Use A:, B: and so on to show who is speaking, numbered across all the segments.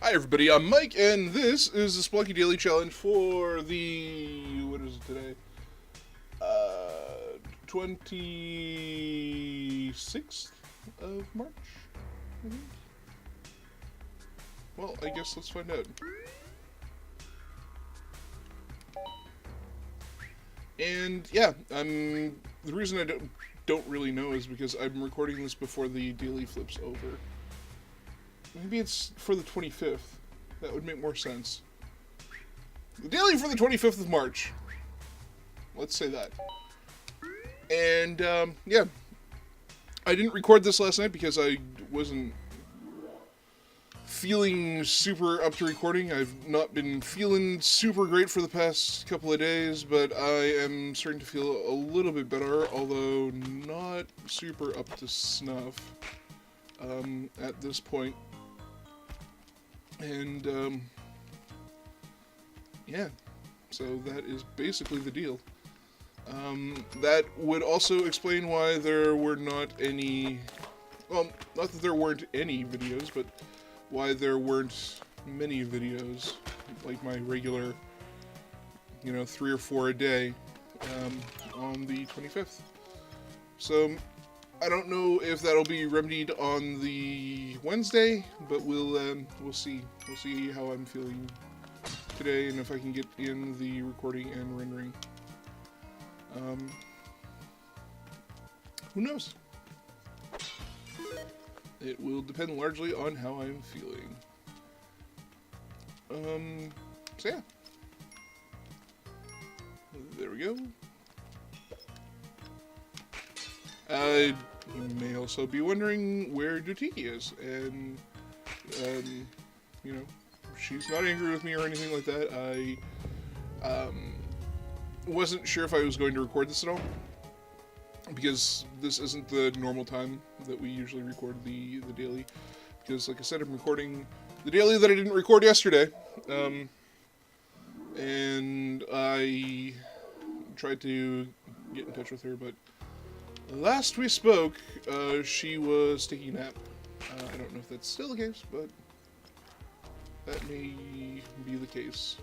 A: Hi everybody, I'm Mike, and this is the Spelunky Daily Challenge for the... what is it today? 26th of March, I think? Well, I guess let's find out. And yeah, the reason I don't really know is because I'm recording this before the daily flips over. Maybe it's for the 25th. That would make more sense. The daily for the 25th of March. Let's say that. And, yeah. I didn't record this last night because I wasn't feeling super up to recording. I've not been feeling super great for the past couple of days, but I am starting to feel a little bit better, although not super up to snuff at this point. And, yeah, so that is basically the deal. That would also explain why there were not any, well, not that there weren't any videos, but why there weren't many videos, like my regular, 3 or 4 a day, on the 25th. So, I don't know if that'll be remedied on the Wednesday, but we'll see. We'll see how I'm feeling today and if I can get in the recording and rendering. Who knows? It will depend largely on how I'm feeling. So yeah. There we go. You may also be wondering where Dutiki is, and, she's not angry with me or anything like that. I, wasn't sure if I was going to record this at all, because this isn't the normal time that we usually record the daily, because, like I said, I'm recording the daily that I didn't record yesterday, and I tried to get in touch with her, but last we spoke, she was taking a nap. I don't know if that's still the case, but that may be the case.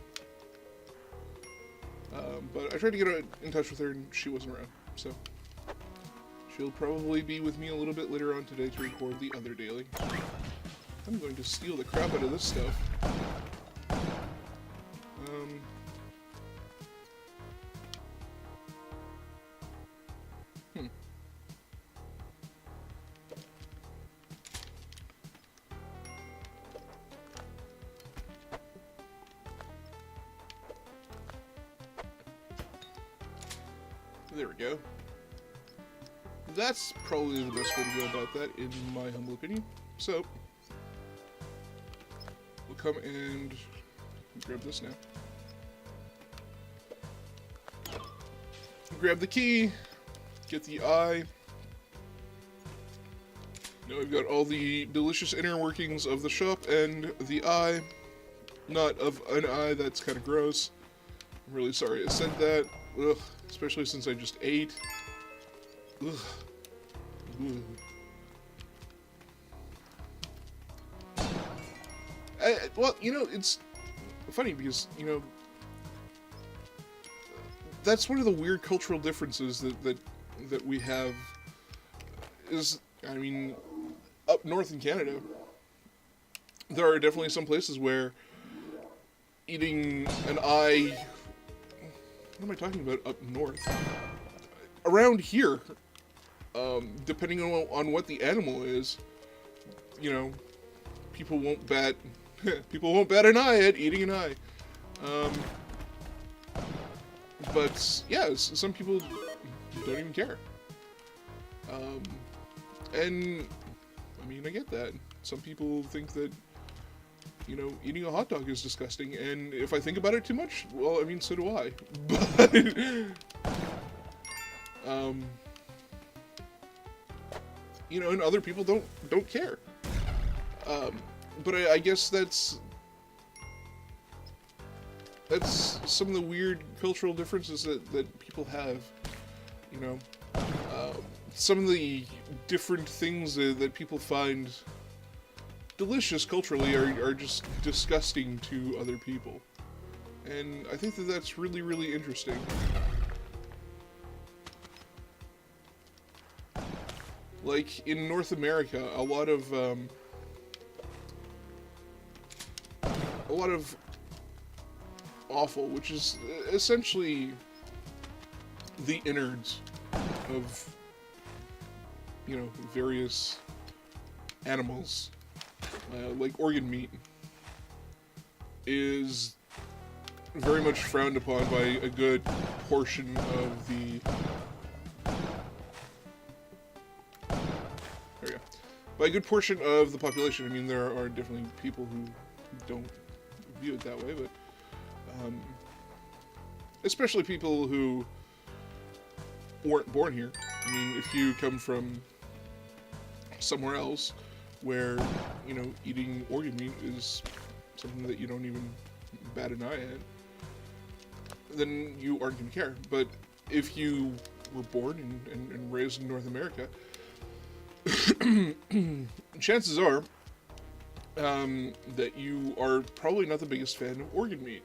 A: But I tried to get in touch with her and she wasn't around, so she'll probably be with me a little bit later on today to record the other daily. I'm going to steal the crap out of this stuff. There we go. That's probably the best way to go about that, in my humble opinion. So, we'll come and grab this now. Grab the key, get the eye. Now we've got all the delicious inner workings of the shop and the eye. Not of an eye, that's kind of gross. I'm really sorry I said that. Ugh, especially since I just ate. Ugh. Ugh. Well, it's funny because, that's one of the weird cultural differences that we have is, up north in Canada, there are definitely some places where eating an eye... What am I talking about up north? Around here, depending on what the animal is, people won't bat an eye at eating an eye. But yeah, some people don't even care. And I get that. Some people think that eating a hot dog is disgusting, and if I think about it too much, well, so do I. But, and other people don't care. But I guess that's some of the weird cultural differences that people have, some of the different things that people find delicious culturally are just disgusting to other people. And I think that that's really, really interesting. Like, in North America, a lot of offal, which is essentially the innards of, you know, various animals, like organ meat, is very much frowned upon by a good portion of the... There we go. By a good portion of the population. I mean, there are definitely people who don't view it that way, but especially people who weren't born here. I mean, if you come from somewhere else where, you know, eating organ meat is something that you don't even bat an eye at, then you aren't going to care. But if you were born and raised in North America, chances are that you are probably not the biggest fan of organ meat.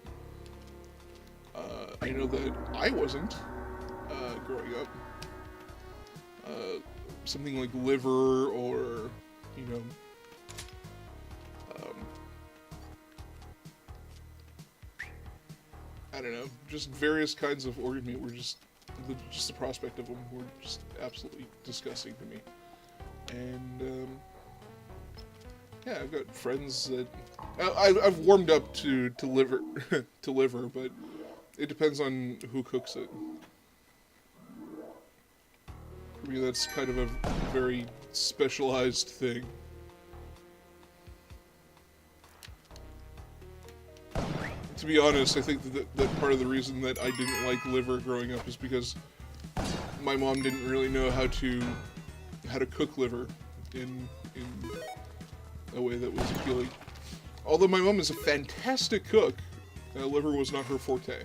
A: I know that I wasn't growing up. Something like liver or, you know, I don't know, just various kinds of organ meat were just the prospect of them were just absolutely disgusting to me. And yeah, I've got friends that I've warmed up to liver to liver, but it depends on who cooks it. For me, that's kind of a very specialized thing. To be honest, I think that part of the reason that I didn't like liver growing up is because my mom didn't really know how to cook liver in a way that was appealing. Although my mom is a fantastic cook, liver was not her forte.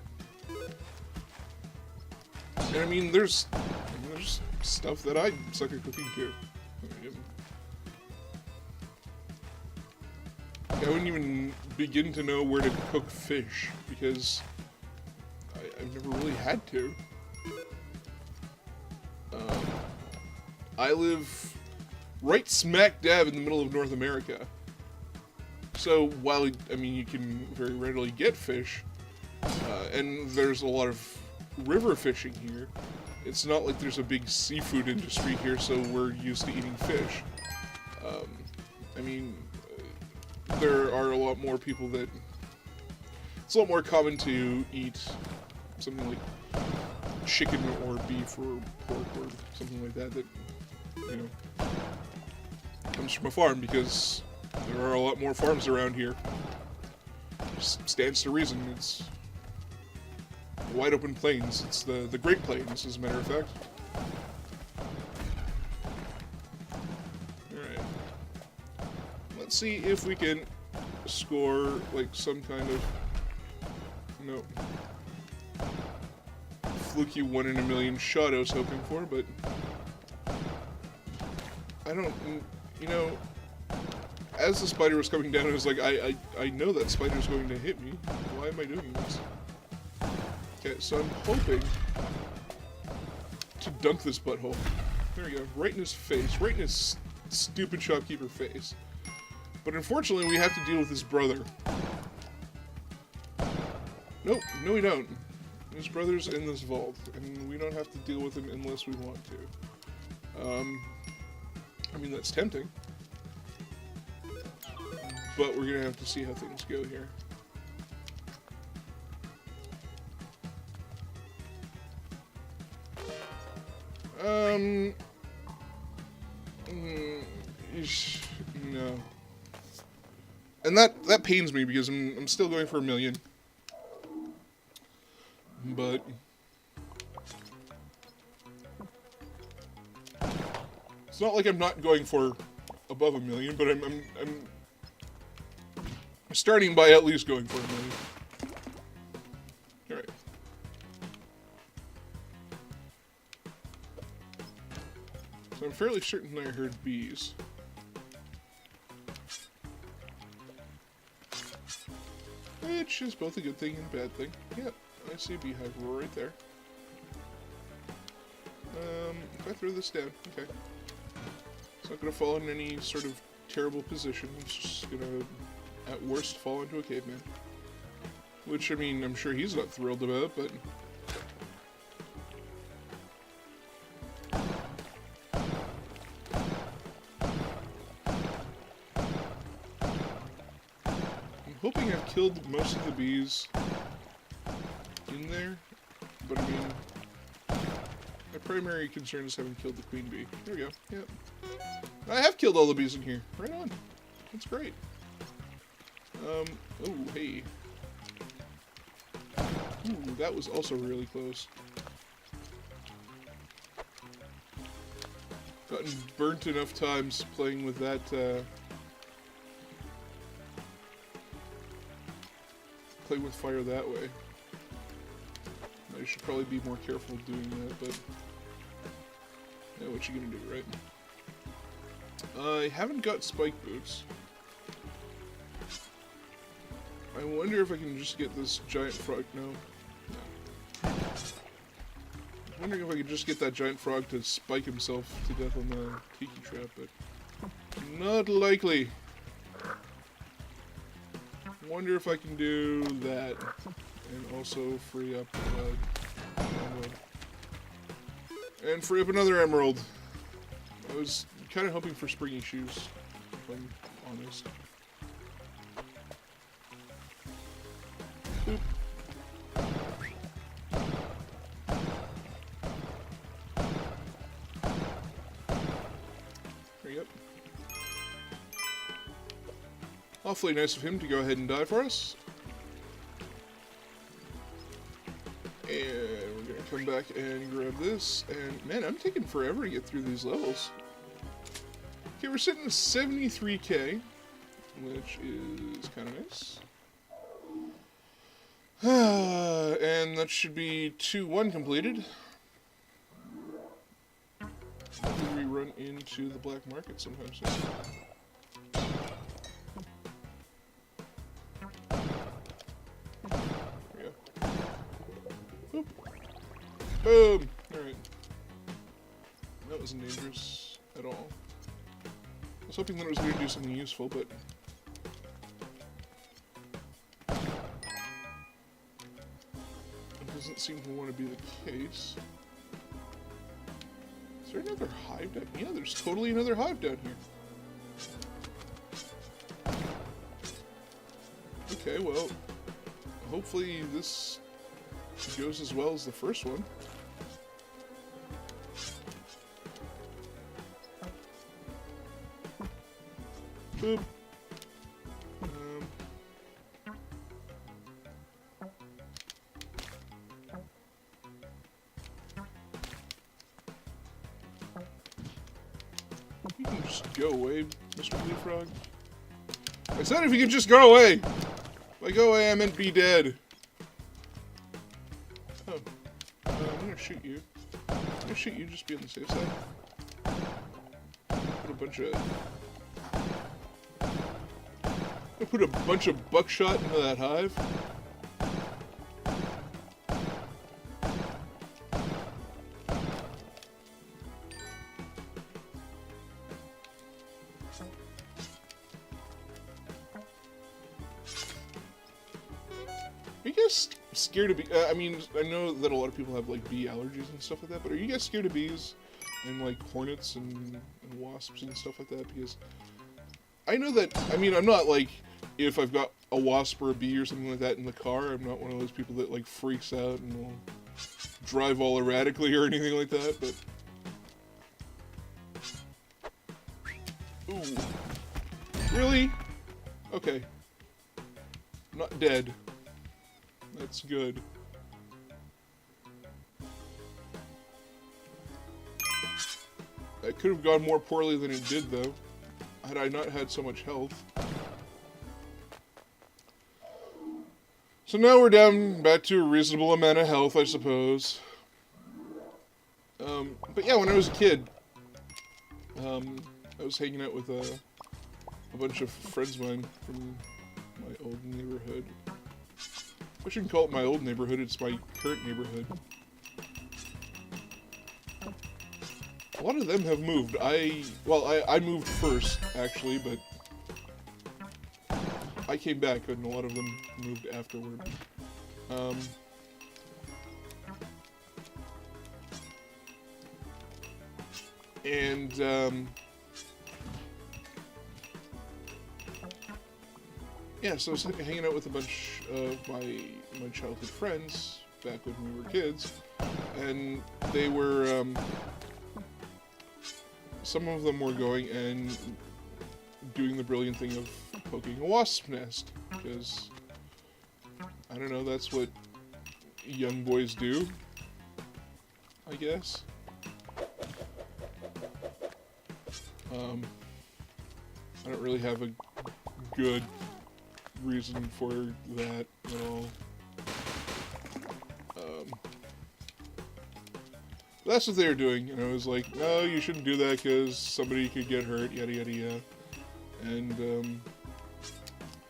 A: And I mean, there's stuff that I suck at cooking too. I wouldn't even begin to know where to cook fish because I've never really had to. I live right smack dab in the middle of North America. So while, I mean, you can very readily get fish, and there's a lot of river fishing here, it's not like there's a big seafood industry here, so we're used to eating fish. I mean, there are a lot more people that... It's a lot more common to eat something like chicken or beef or pork or something like that, you know, comes from a farm, because there are a lot more farms around here. Just stands to reason. It's wide open plains. It's the Great Plains, as a matter of fact. Alright. Let's see if we can score, like, some kind of... No. Fluky 1 in a million shot I was hoping for, but... I don't... You know... As the spider was coming down, I was like, I know that spider's going to hit me. Why am I doing this? Okay, so I'm hoping to dunk this butthole. There we go. Right in his face. Right in his stupid shopkeeper face. But unfortunately, we have to deal with his brother. Nope. No, we don't. His brother's in this vault, and we don't have to deal with him unless we want to. I mean, that's tempting. But we're gonna have to see how things go here. No. And that pains me because I'm still going for 1 million. But it's not like I'm not going for above 1 million, but I'm starting by at least going for 1 million. Alright. So I'm fairly certain I heard bees. which is both a good thing and a bad thing. Yep, I see a beehive right there. If I throw this down, okay. It's not going to fall in any sort of terrible position. It's just going to, at worst, fall into a caveman. Which, I mean, I'm sure he's not thrilled about, but... I'm hoping I've killed most of the bees in there, but I mean... My primary concern is having killed the queen bee. There we go, yep. I have killed all the bees in here. Right on. That's great. Oh, hey. Ooh, that was also really close. Gotten burnt enough times playing with that, playing with fire that way. I should probably be more careful doing that, but... Yeah, what you gonna do, right? I haven't got spike boots. I wonder if I can just get this giant frog. No. I was wondering if I could just get that giant frog to spike himself to death on the tiki trap, but not likely. Wonder if I can do that and also free up emerald. And free up another emerald. I was kind of hoping for springy shoes, if I'm honest. Boop. There you go. Awfully nice of him to go ahead and die for us. And we're gonna come back and grab this. And man, I'm taking forever to get through these levels. Okay, we're sitting at 73k, which is kind of nice. And that should be 2-1 completed. Hopefully we run into the black market sometime soon. There we go. Boop. Boom! Alright. That wasn't dangerous at all. I was hoping that it was going to do something useful, but... doesn't seem to want to be the case. Is there another hive down here? Yeah, there's totally another hive down here. Okay, well, hopefully this goes as well as the first one. Boop. You can just go away, Mr. Blue Frog. I said if you could just go away! By go away, I meant be dead. Oh. I'm gonna shoot you. I'm gonna shoot you, just be on the safe side. Put a bunch of... I put a bunch of buckshot into that hive. Are you guys scared of bees? I mean, I know that a lot of people have like bee allergies and stuff like that, but are you guys scared of bees and like hornets and wasps and stuff like that? Because I know that, I mean, I'm not like, if I've got a wasp or a bee or something like that in the car, I'm not one of those people that like freaks out and will drive all erratically or anything like that, but... Ooh. Really? Okay. Not dead. That's good. That could have gone more poorly than it did, though, had I not had so much health. So now we're down back to a reasonable amount of health, I suppose. But yeah, when I was a kid, I was hanging out with a bunch of friends of mine from my old neighborhood. I shouldn't call it my old neighborhood, it's my current neighborhood. A lot of them have moved. I moved first, actually, but I came back, and a lot of them moved afterward. Yeah, so I was hanging out with a bunch of my childhood friends back when we were kids, and they were, some of them were going and doing the brilliant thing of poking a wasp nest, because, I don't know, that's what young boys do, I guess. I don't really have a good reason for that at all. That's what they were doing, and I was like, no, you shouldn't do that because somebody could get hurt, yada yada yada. And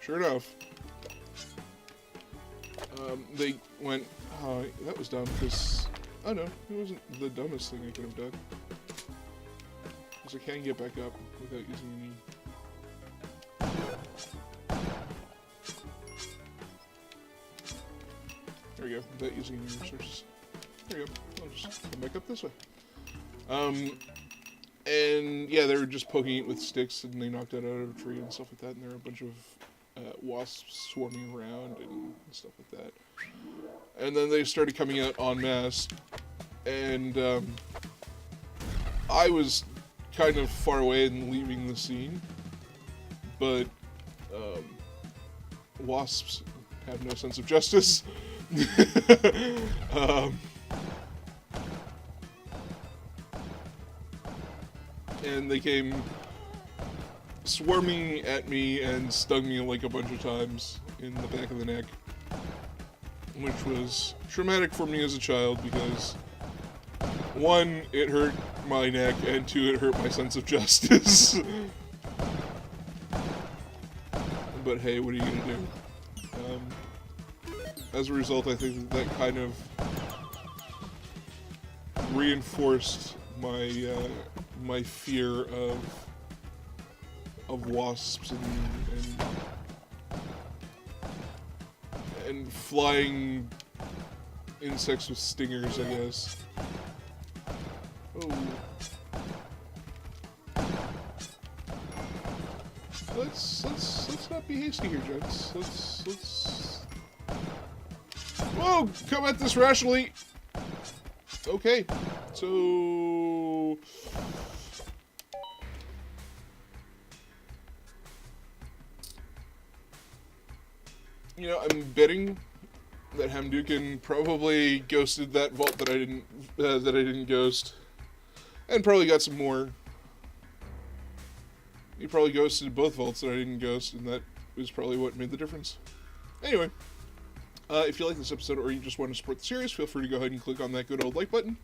A: sure enough, they went, oh, that was dumb, because, oh no, it wasn't the dumbest thing I could have done. Because I can't get back up without using any... There we go, without using any resources. There we go, I'll just come back up this way. And yeah, they were just poking it with sticks, and they knocked it out of a tree and stuff like that, and there were a bunch of wasps swarming around and stuff like that. And then they started coming out en masse, and I was kind of far away and leaving the scene, but wasps have no sense of justice. And they came swarming at me and stung me like a bunch of times in the back of the neck, which was traumatic for me as a child because, one, it hurt my neck, and two, it hurt my sense of justice. But hey, what are you gonna do? As a result, I think that kind of reinforced my my fear of wasps and flying insects with stingers, I guess. Oh. Let's not be hasty here, gents. Let's. Whoa! Come at this rationally. Okay, so. You know, I'm betting that Hamdukin probably ghosted that vault that I didn't ghost, and probably got some more. He probably ghosted both vaults that I didn't ghost, and that was probably what made the difference. Anyway, if you like this episode or you just want to support the series, feel free to go ahead and click on that good old like button.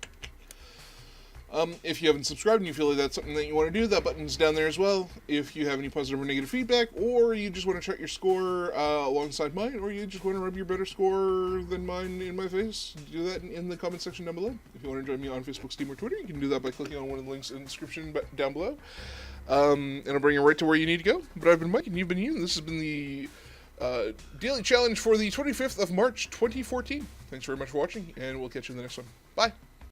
A: If you haven't subscribed and you feel like that's something that you want to do, that button's down there as well. If you have any positive or negative feedback, or you just want to check your score alongside mine, or you just want to rub your better score than mine in my face, do that in the comment section down below. If you want to join me on Facebook, Steam, or Twitter, you can do that by clicking on one of the links in the description down below. And I'll bring you right to where you need to go. But I've been Mike, and you've been you, and this has been the daily challenge for the 25th of March, 2014. Thanks very much for watching, and we'll catch you in the next one. Bye!